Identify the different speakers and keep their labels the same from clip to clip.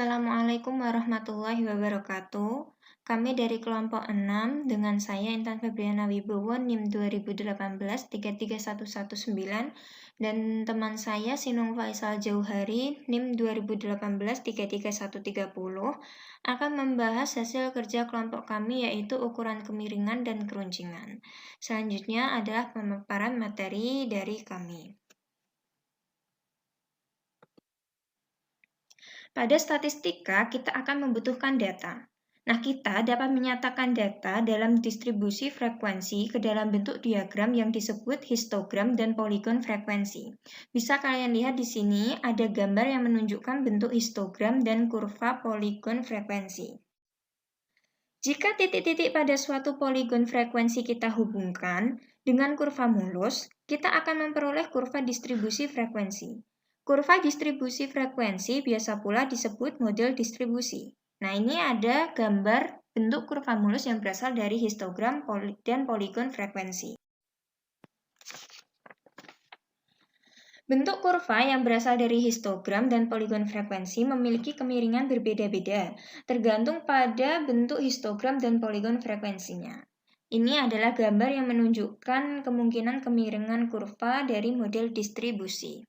Speaker 1: Assalamualaikum warahmatullahi wabarakatuh. Kami dari kelompok 6 dengan saya Intan Febriana Wibowo NIM 2018-33119 dan teman saya Sinung Faisal Jauhari NIM 2018-33130 akan membahas hasil kerja kelompok kami yaitu ukuran kemiringan dan keruncingan. Selanjutnya adalah pemaparan materi dari kami. Pada statistika, kita akan membutuhkan data. Nah, kita dapat menyatakan data dalam distribusi frekuensi ke dalam bentuk diagram yang disebut histogram dan poligon frekuensi. Bisa kalian lihat di sini ada gambar yang menunjukkan bentuk histogram dan kurva poligon frekuensi. Jika titik-titik pada suatu poligon frekuensi kita hubungkan dengan kurva mulus, kita akan memperoleh kurva distribusi frekuensi. Kurva distribusi frekuensi biasa pula disebut model distribusi. Nah, ini ada gambar bentuk kurva mulus yang berasal dari histogram dan poligon frekuensi. Bentuk kurva yang berasal dari histogram dan poligon frekuensi memiliki kemiringan berbeda-beda, tergantung pada bentuk histogram dan poligon frekuensinya. Ini adalah gambar yang menunjukkan kemungkinan kemiringan kurva dari model distribusi.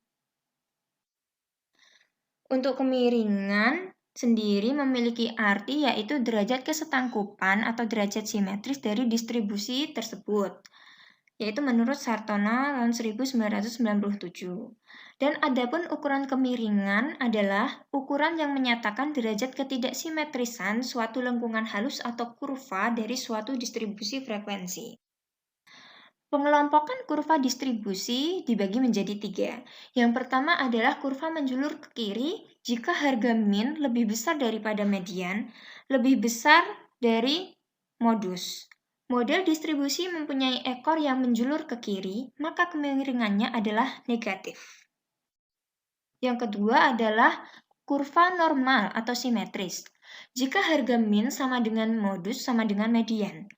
Speaker 1: Untuk kemiringan sendiri memiliki arti yaitu derajat kesetangkupan atau derajat simetris dari distribusi tersebut, yaitu menurut Sartono tahun 1997. Dan adapun ukuran kemiringan adalah ukuran yang menyatakan derajat ketidaksimetrisan suatu lengkungan halus atau kurva dari suatu distribusi frekuensi. Pengelompokan kurva distribusi dibagi menjadi 3. Yang pertama adalah kurva menjulur ke kiri jika harga min lebih besar daripada median, lebih besar dari modus. Model distribusi mempunyai ekor yang menjulur ke kiri, maka kemiringannya adalah negatif. Yang kedua adalah kurva normal atau simetris. Jika harga min sama dengan modus sama dengan median,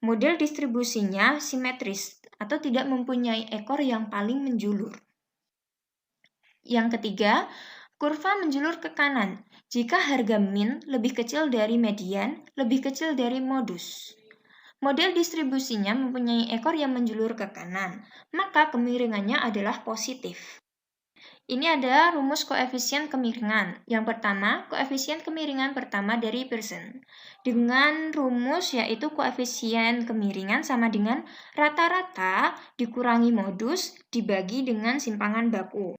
Speaker 1: model distribusinya simetris atau tidak mempunyai ekor yang paling menjulur. Yang ketiga, kurva menjulur ke kanan. Jika harga min lebih kecil dari median, lebih kecil dari modus. Model distribusinya mempunyai ekor yang menjulur ke kanan, maka kemiringannya adalah positif. Ini ada rumus koefisien kemiringan. Yang pertama, koefisien kemiringan pertama dari Pearson. Dengan rumus yaitu koefisien kemiringan sama dengan rata-rata dikurangi modus dibagi dengan simpangan baku.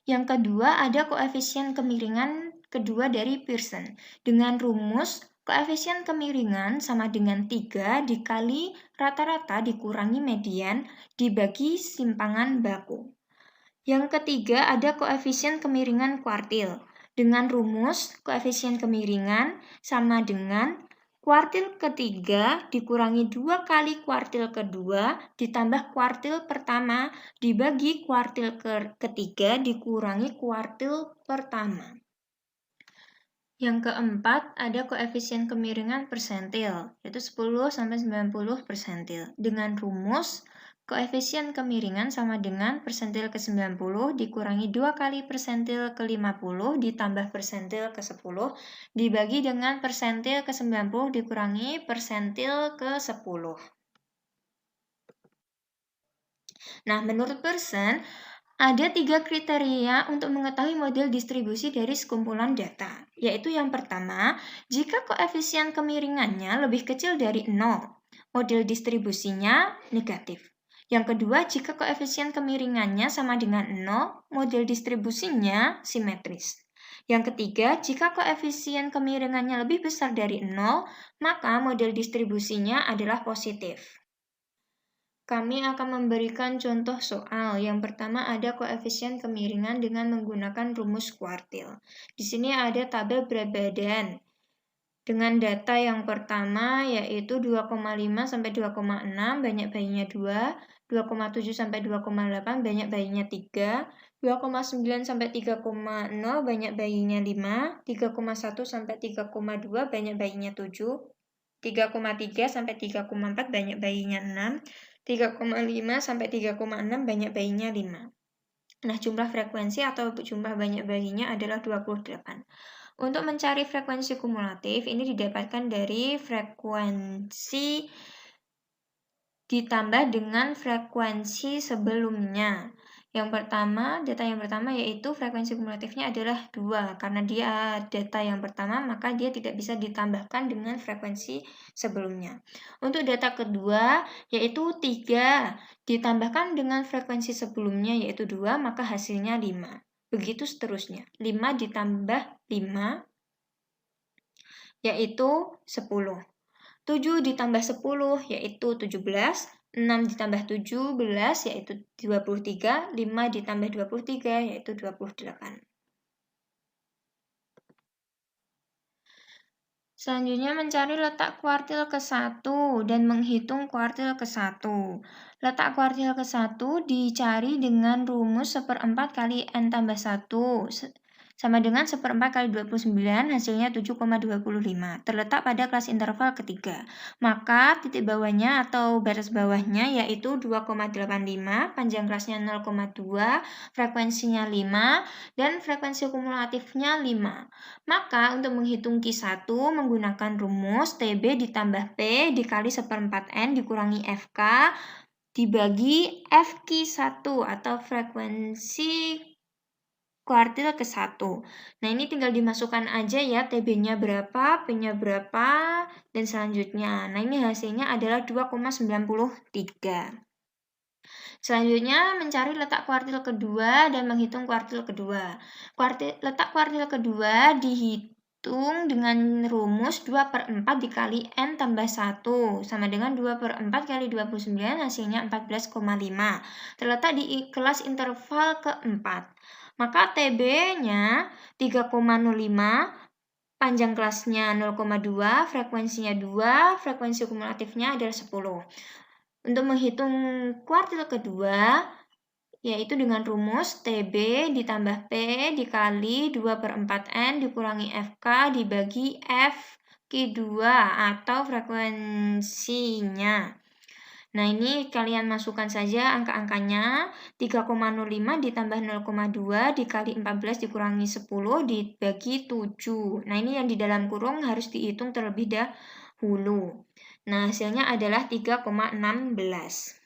Speaker 1: Yang kedua, ada koefisien kemiringan kedua dari Pearson. Dengan rumus koefisien kemiringan sama dengan 3 dikali rata-rata dikurangi median dibagi simpangan baku. Yang ketiga ada koefisien kemiringan kuartil. Dengan rumus koefisien kemiringan sama dengan kuartil ketiga dikurangi 2 kali kuartil kedua ditambah kuartil pertama dibagi kuartil ketiga dikurangi kuartil pertama. Yang keempat ada koefisien kemiringan persentil, yaitu 10-90 persentil. Dengan rumus koefisien kemiringan sama dengan persentil ke-90 dikurangi 2 kali persentil ke-50 ditambah persentil ke-10 dibagi dengan persentil ke-90 dikurangi persentil ke-10. Nah, menurut Pearson, ada 3 kriteria untuk mengetahui model distribusi dari sekumpulan data, yaitu yang pertama, jika koefisien kemiringannya lebih kecil dari 0, model distribusinya negatif. Yang kedua, jika koefisien kemiringannya sama dengan 0, model distribusinya simetris. Yang ketiga, jika koefisien kemiringannya lebih besar dari 0, maka model distribusinya adalah positif. Kami akan memberikan contoh soal. Yang pertama ada koefisien kemiringan dengan menggunakan rumus kuartil. Di sini ada tabel berat badan. Dengan data yang pertama yaitu 2,5 sampai 2,6 banyak bayinya 2, 2,7 sampai 2,8 banyak bayinya 3, 2,9 sampai 3,0 banyak bayinya 5, 3,1 sampai 3,2 banyak bayinya 7, 3,3 sampai 3,4 banyak bayinya 6, 3,5 sampai 3,6 banyak bayinya 5. Nah, jumlah frekuensi atau jumlah banyak bayinya adalah 28. Untuk mencari frekuensi kumulatif, ini didapatkan dari frekuensi ditambah dengan frekuensi sebelumnya. Data yang pertama yaitu frekuensi kumulatifnya adalah 2. Karena dia data yang pertama, maka dia tidak bisa ditambahkan dengan frekuensi sebelumnya. Untuk data kedua, yaitu 3. Ditambahkan dengan frekuensi sebelumnya, yaitu 2, maka hasilnya 5. Begitu seterusnya. 5 ditambah 5, yaitu 10. 7 ditambah 10, yaitu 17. 6 ditambah 17, yaitu 23. 5 ditambah 23, yaitu 28. Selanjutnya mencari letak kuartil ke-1 dan menghitung kuartil ke-1. Letak kuartil ke-1 dicari dengan rumus 1/4 kali N tambah 1 sama dengan 1/4 kali 29, hasilnya 7,25. Terletak pada kelas interval ketiga. Maka titik bawahnya atau batas bawahnya yaitu 2,85, panjang kelasnya 0,2, frekuensinya 5, dan frekuensi kumulatifnya 5. Maka untuk menghitung Q1 menggunakan rumus TB ditambah P dikali 1/4 N dikurangi FK dibagi FQ1 atau frekuensi kuartil ke-1. Nah, ini tinggal dimasukkan aja ya, TB-nya berapa, P-nya berapa, dan selanjutnya. Nah, ini hasilnya adalah 2,93. Selanjutnya, mencari letak kuartil kedua dan menghitung kuartil kedua. Letak kuartil kedua dihitung dengan rumus 2/4 dikali N tambah 1, sama dengan 2/4 kali 29, hasilnya 14,5. Terletak di kelas interval keempat. Maka TB-nya 3,05, panjang kelasnya 0,2, frekuensinya 2, frekuensi kumulatifnya adalah 10. Untuk menghitung kuartil kedua, yaitu dengan rumus TB ditambah P dikali 2/4 N dikurangi FK dibagi FQ2 atau frekuensinya. Nah, ini kalian masukkan saja angka-angkanya. 3,05 ditambah 0,2 dikali 14 dikurangi 10 dibagi 7. Nah, ini yang di dalam kurung harus dihitung terlebih dahulu. Nah, hasilnya adalah 3,16.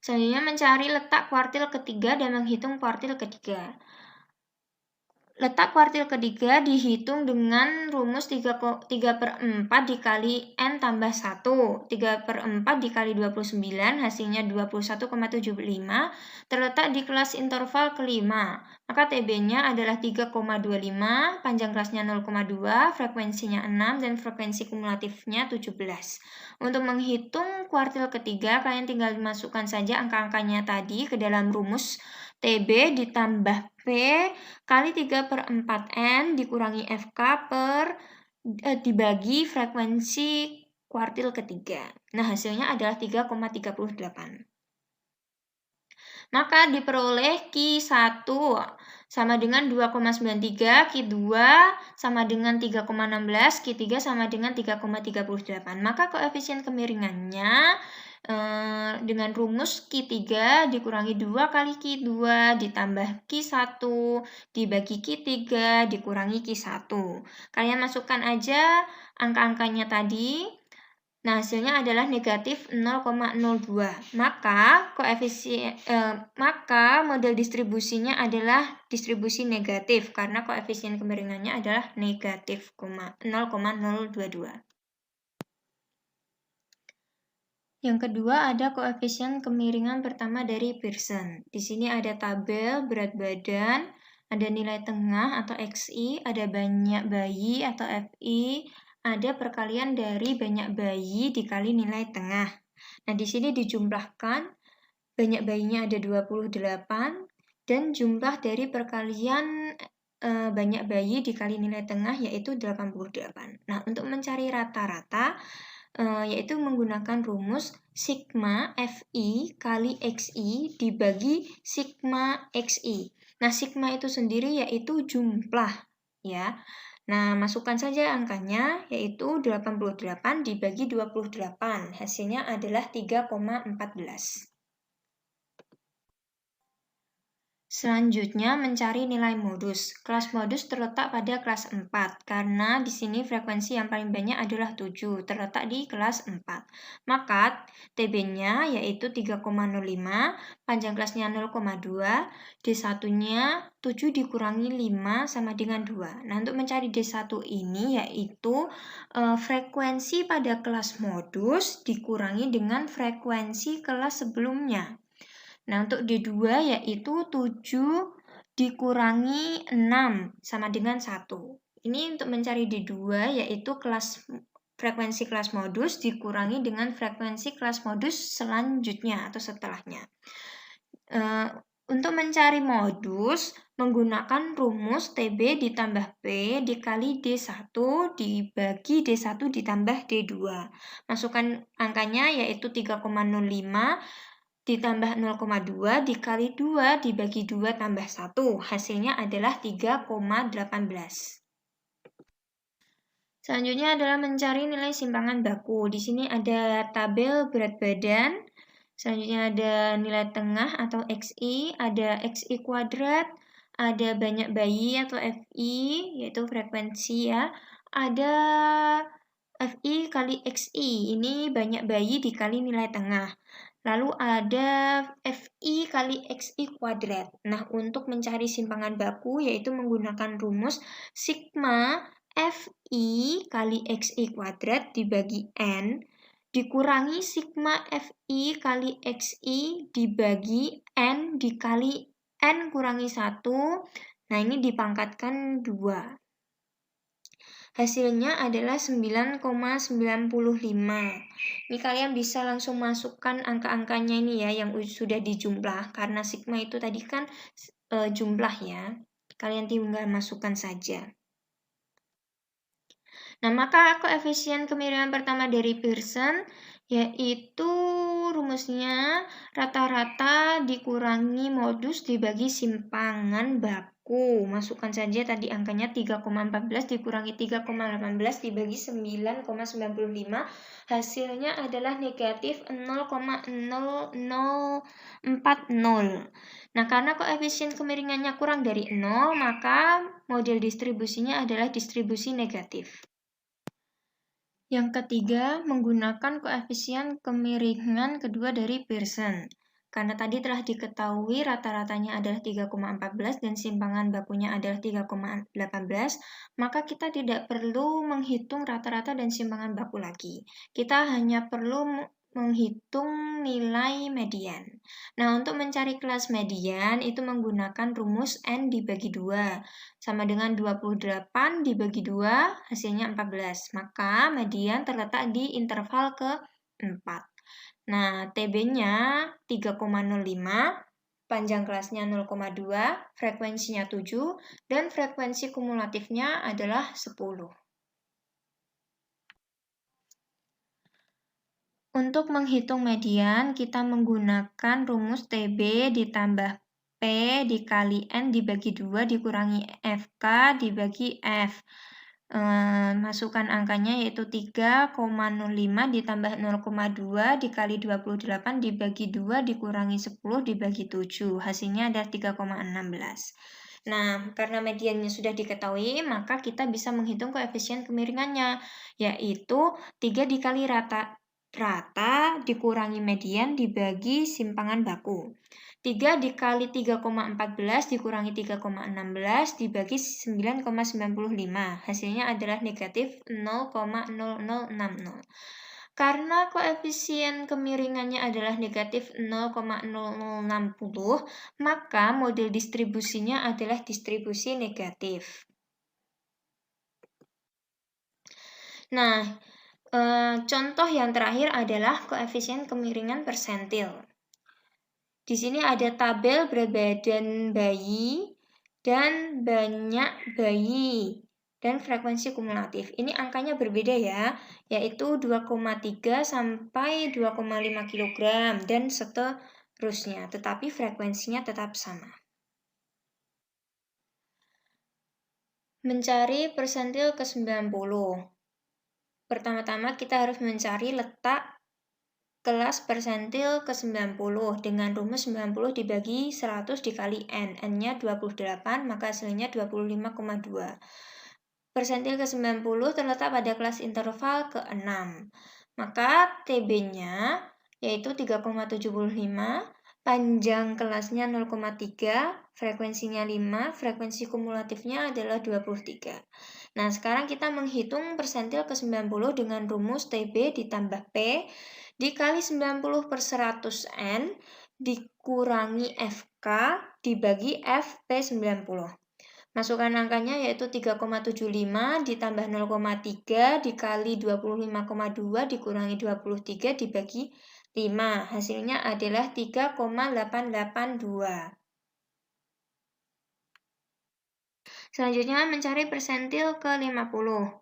Speaker 1: Selanjutnya mencari letak kuartil ketiga dan menghitung kuartil ketiga. Letak kuartil ketiga dihitung dengan rumus 3/4 dikali N tambah 1. 3/4 dikali 29, hasilnya 21,75. Terletak di kelas interval kelima. Maka TB-nya adalah 3,25, panjang kelasnya 0,2, frekuensinya 6, dan frekuensi kumulatifnya 17. Untuk menghitung kuartil ketiga, kalian tinggal dimasukkan saja angka-angkanya tadi ke dalam rumus TB ditambah P kali 3/4 N dikurangi FK dibagi frekuensi kuartil ketiga. Nah, hasilnya adalah 3,38. Maka diperoleh Q1 sama dengan 2,93, Q2 sama dengan 3,16, Q3 sama dengan 3,38. Maka koefisien kemiringannya dengan rumus Q3 dikurangi 2 kali Q2 ditambah Q1 dibagi Q3 dikurangi Q1. Kalian masukkan aja angka-angkanya tadi. Nah, hasilnya adalah negatif 0,02. Maka model distribusinya adalah distribusi negatif karena koefisien kemiringannya adalah negatif 0,022. Yang kedua ada koefisien kemiringan pertama dari Pearson. Di sini ada tabel berat badan, ada nilai tengah atau XI, ada banyak bayi atau FI, ada perkalian dari banyak bayi dikali nilai tengah. Nah, di sini dijumlahkan, banyak bayinya ada 28, dan jumlah dari perkalian banyak bayi dikali nilai tengah yaitu 88. Nah, untuk mencari rata-rata, yaitu menggunakan rumus sigma FI kali XI dibagi sigma XI. Nah, sigma itu sendiri yaitu jumlah, ya. Nah, masukkan saja angkanya, yaitu 88 dibagi 28. Hasilnya adalah 3,14. Selanjutnya mencari nilai modus. Kelas modus terletak pada kelas 4 karena di sini frekuensi yang paling banyak adalah 7, terletak di kelas 4. Maka TB-nya yaitu 3,05, panjang kelasnya 0,2, D1-nya 7 dikurangi 5 sama dengan 2. Nah, untuk mencari D1 ini yaitu frekuensi pada kelas modus dikurangi dengan frekuensi kelas sebelumnya. Nah, untuk D2 yaitu 7 dikurangi 6 sama dengan 1. Ini untuk mencari D2 yaitu frekuensi kelas modus dikurangi dengan frekuensi kelas modus selanjutnya atau setelahnya. Untuk mencari modus, menggunakan rumus TB ditambah P dikali D1 dibagi D1 ditambah D2. Masukkan angkanya yaitu 3,05 ditambah 0,2 dikali 2 dibagi 2 tambah 1. Hasilnya adalah 3,18. Selanjutnya adalah mencari nilai simpangan baku. Di sini ada tabel berat badan. Selanjutnya ada nilai tengah atau XI, ada XI kuadrat, ada banyak bayi atau FI, yaitu frekuensi ya. Ada FI kali XI, ini banyak bayi dikali nilai tengah. Lalu ada FI kali XI kuadrat. Nah, untuk mencari simpangan baku yaitu menggunakan rumus sigma FI kali XI kuadrat dibagi N dikurangi sigma FI kali XI dibagi N dikali N kurangi 1. Nah, ini dipangkatkan 2. Hasilnya adalah 9,95. Ini kalian bisa langsung masukkan angka-angkanya ini ya yang sudah dijumlah karena sigma itu tadi kan jumlah ya. Kalian tinggal masukkan saja. Nah, maka koefisien kemiringan pertama dari Pearson yaitu rumusnya rata-rata dikurangi modus dibagi simpangan baku. Masukkan saja tadi angkanya 3,14 dikurangi 3,18 dibagi 9,95. Hasilnya adalah negatif 0,0040. Nah, karena koefisien kemiringannya kurang dari 0, maka model distribusinya adalah distribusi negatif. Yang ketiga, menggunakan koefisien kemiringan kedua dari Pearson. Karena tadi telah diketahui rata-ratanya adalah 3,14 dan simpangan bakunya adalah 3,18, maka kita tidak perlu menghitung rata-rata dan simpangan baku lagi. Kita hanya perlu menghitung nilai median. Nah, untuk mencari kelas median itu menggunakan rumus N dibagi 2. Sama dengan 28 dibagi 2, hasilnya 14. Maka median terletak di interval ke-4. Nah, TB-nya 3,05, panjang kelasnya 0,2, frekuensinya 7, dan frekuensi kumulatifnya adalah 10. Untuk menghitung median, kita menggunakan rumus TB ditambah P dikali N dibagi 2 dikurangi FK dibagi F. Masukkan angkanya yaitu 3,05 ditambah 0,2 dikali 28 dibagi 2 dikurangi 10 dibagi 7. Hasilnya adalah 3,16. Nah, karena mediannya sudah diketahui, maka kita bisa menghitung koefisien kemiringannya, yaitu 3 dikali rata dikurangi median dibagi simpangan baku. 3 dikali 3,14 dikurangi 3,16 dibagi 9,95. Hasilnya adalah negatif 0,0060. Karena koefisien kemiringannya adalah negatif 0,0060, maka model distribusinya adalah distribusi negatif. Nah, contoh yang terakhir adalah koefisien kemiringan persentil. Di sini ada tabel berat badan bayi dan banyak bayi dan frekuensi kumulatif. Ini angkanya berbeda ya, yaitu 2,3 sampai 2,5 kg dan seterusnya, tetapi frekuensinya tetap sama. Mencari persentil ke-90. Pertama-tama kita harus mencari letak kelas persentil ke-90 dengan rumus 90 dibagi 100 dikali N. N-nya 28, maka hasilnya 25,2. Persentil ke-90 terletak pada kelas interval ke-6. Maka TB-nya yaitu 3,75, panjang kelasnya 0,3, frekuensinya 5, frekuensi kumulatifnya adalah 23. Nah, sekarang kita menghitung persentil ke-90 dengan rumus TB ditambah P dikali 90 per 100 N dikurangi FK dibagi FP90. Masukkan angkanya yaitu 3,75 ditambah 0,3 dikali 25,2 dikurangi 23 dibagi 5. Hasilnya adalah 3,882. Selanjutnya mencari persentil ke-50.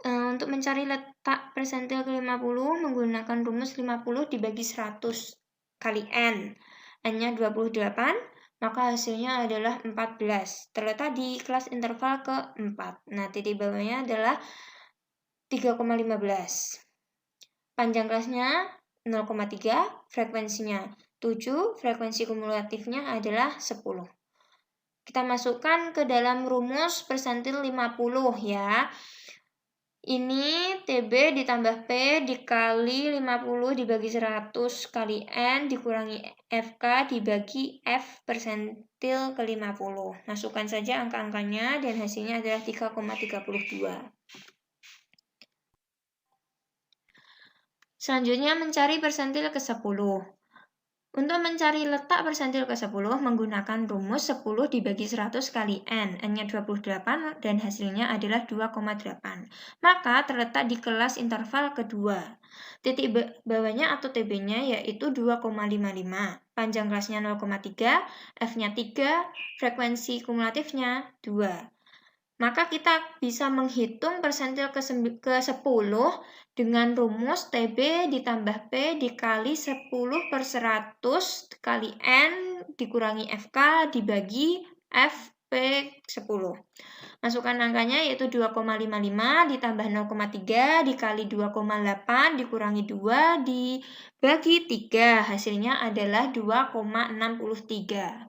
Speaker 1: Untuk mencari letak persentil ke-50 menggunakan rumus 50 dibagi 100 kali N. N-nya 28, maka hasilnya adalah 14. Terletak di kelas interval ke-4. Nah, titik bawahnya adalah 3,15. Panjang kelasnya 0,3, frekuensinya 7, frekuensi kumulatifnya adalah 10. Kita masukkan ke dalam rumus persentil 50 ya. Ini TB ditambah P dikali 50 dibagi 100 kali N dikurangi FK dibagi F persentil ke-50. Masukkan saja angka-angkanya dan hasilnya adalah 3,32. Selanjutnya mencari persentil ke-10. Untuk mencari letak persentil ke-10 menggunakan rumus 10 dibagi 100 kali N. N-nya 28 dan hasilnya adalah 2,8. Maka terletak di kelas interval kedua. Titik bawahnya atau TB-nya yaitu 2,55. Panjang kelasnya 0,3, F-nya 3, frekuensi kumulatifnya 2. Maka kita bisa menghitung persentil ke-10 dengan rumus TB ditambah P dikali 10 per 100 kali N dikurangi FK dibagi FP10. Masukkan angkanya yaitu 2,55 ditambah 0,3 dikali 2,8 dikurangi 2 dibagi 3. Hasilnya adalah 2,63.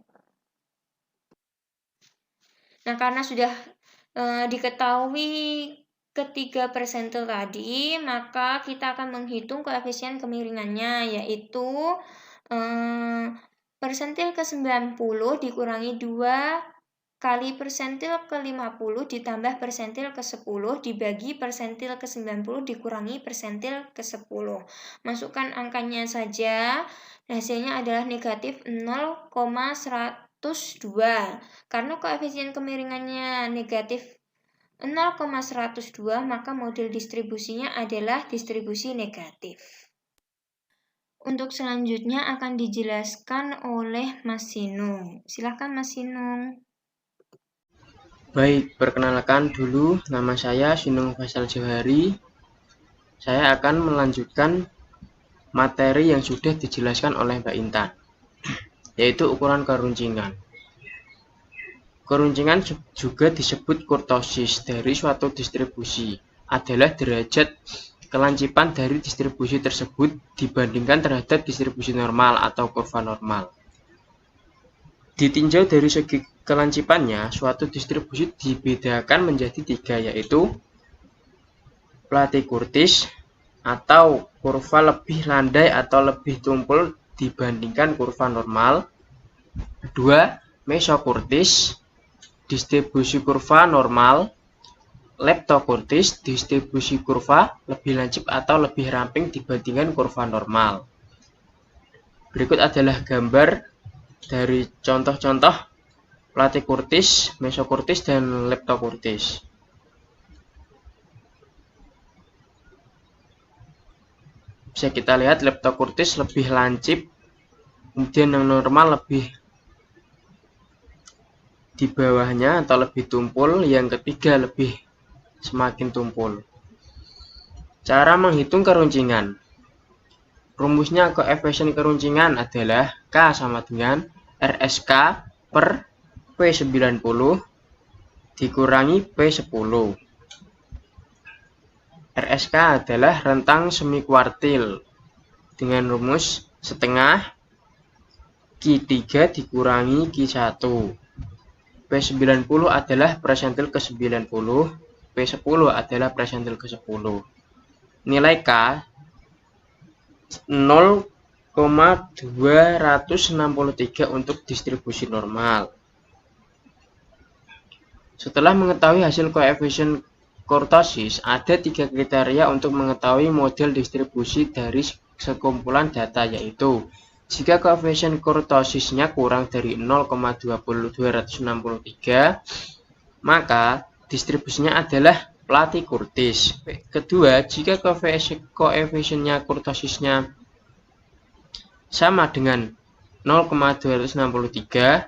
Speaker 1: Nah, karena sudah diketahui ketiga persentil tadi, maka kita akan menghitung koefisien kemiringannya, yaitu persentil ke-90 dikurangi 2 kali persentil ke-50 ditambah persentil ke-10 dibagi persentil ke-90 dikurangi persentil ke-10. Masukkan angkanya saja, hasilnya adalah negatif 0,102. Karena koefisien kemiringannya negatif 0,102, maka model distribusinya adalah distribusi negatif. Untuk selanjutnya akan dijelaskan oleh Mas Sinung. Silakan Mas Sinung.
Speaker 2: Baik, perkenalkan dulu, nama saya Sinung Faisal Johari. Saya akan melanjutkan materi yang sudah dijelaskan oleh Mbak Intan, yaitu ukuran keruncingan. Keruncingan juga disebut kurtosis dari suatu distribusi, adalah derajat kelancipan dari distribusi tersebut dibandingkan terhadap distribusi normal atau kurva normal. Ditinjau dari segi kelancipannya, suatu distribusi dibedakan menjadi 3, yaitu Platy-Kurtis atau kurva lebih landai atau lebih tumpul dibandingkan kurva normal. Kedua, Mesokurtis, distribusi kurva normal. Leptokurtis, distribusi kurva lebih lancip atau lebih ramping dibandingkan kurva normal. Berikut adalah gambar dari contoh-contoh Platy-Kurtis, Mesokurtis, dan Leptokurtis. Bisa kita lihat Leptokurtis lebih lancip, kemudian yang normal lebih di bawahnya atau lebih tumpul, yang ketiga lebih semakin tumpul. Cara menghitung keruncingan. Rumusnya koefisien keruncingan adalah K sama dengan RSK per P90 dikurangi P10. RSK adalah rentang semikuartil, dengan rumus setengah Q3 dikurangi Q1. P90 adalah persentil ke-90, P10 adalah persentil ke-10. Nilai K 0,263 untuk distribusi normal. Setelah mengetahui hasil koefisien kurtosis, ada 3 kriteria untuk mengetahui model distribusi dari sekumpulan data, yaitu jika koefisien kurtosisnya kurang dari 0,263, maka distribusinya adalah Platy-Kurtis. Kedua, jika koefisiennya kurtosisnya sama dengan 0,263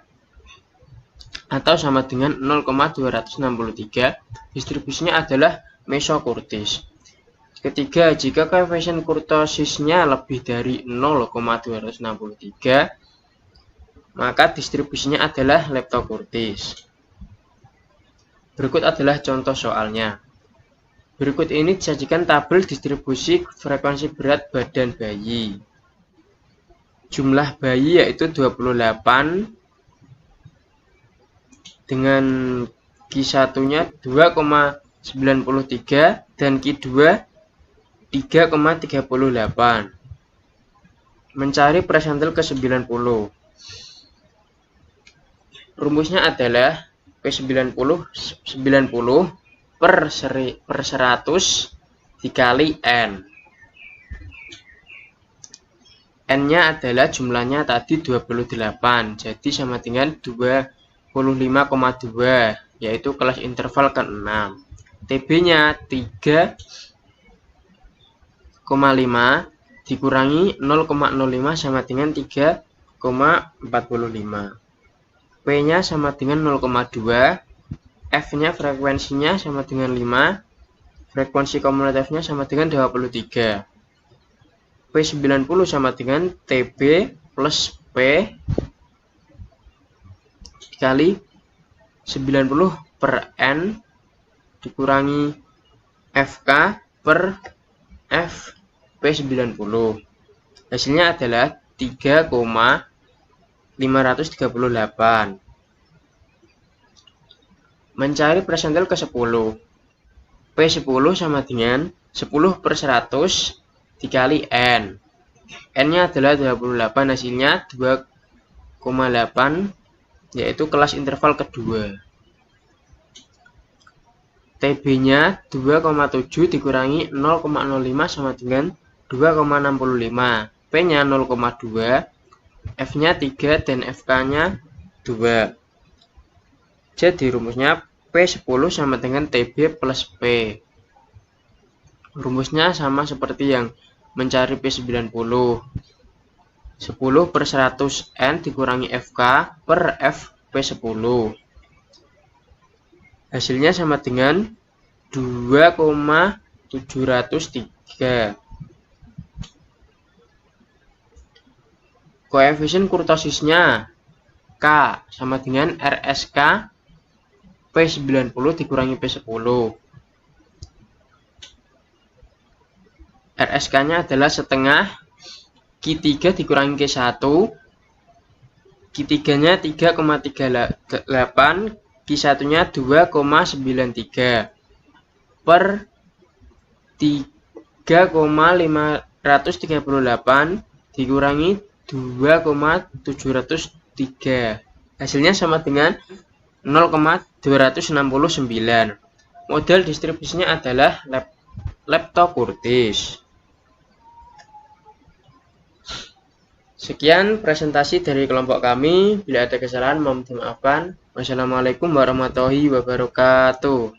Speaker 2: atau sama dengan 0,263, distribusinya adalah Mesokurtis. Ketiga, jika koefisien kurtosisnya lebih dari 0,263, maka distribusinya adalah Leptokurtis. Berikut adalah contoh soalnya. Berikut ini disajikan tabel distribusi frekuensi berat badan bayi. Jumlah bayi yaitu 28 dengan Q1-nya 2,93 dan Q2 3,38. Mencari persentil ke-90. Rumusnya adalah P90 90 per 100 dikali N. N-nya adalah jumlahnya tadi 28, jadi sama dengan 25,2, yaitu kelas interval ke-6. TB-nya 3,5 dikurangi 0,05 sama dengan 3,45. P-nya sama dengan 0,2. F-nya frekuensinya sama dengan 5. Frekuensi kumulatifnya sama dengan 23. P90 sama dengan TB plus P dikali 90 per N dikurangi FK per F P90. Hasilnya adalah 3,538. Mencari persentil ke-10. P10 sama dengan 10 per 100 dikali N. N-nya adalah 28, hasilnya 2,8, yaitu kelas interval kedua. TB-nya 2,7 dikurangi 0,05 sama dengan 2,65. P-nya 0,2, F-nya 3 dan FK-nya 2. Jadi rumusnya P10 sama dengan TB plus P. Rumusnya sama seperti yang mencari P90. 10 per 100 N dikurangi FK per F P10. Hasilnya sama dengan 2,703. Koefisien kurtosisnya K sama dengan RSK P90 dikurangi P10. RSK-nya adalah setengah Q3 dikurangi Q1. Q3-nya 3,38, Q1-nya 2,93 per 3,538 dikurangi 2,703. Hasilnya sama dengan 0,269. Model distribusinya adalah Leptokurtis. Sekian presentasi dari kelompok kami. Bila ada kesalahan mohon dimaafkan. Wassalamualaikum warahmatullahi wabarakatuh.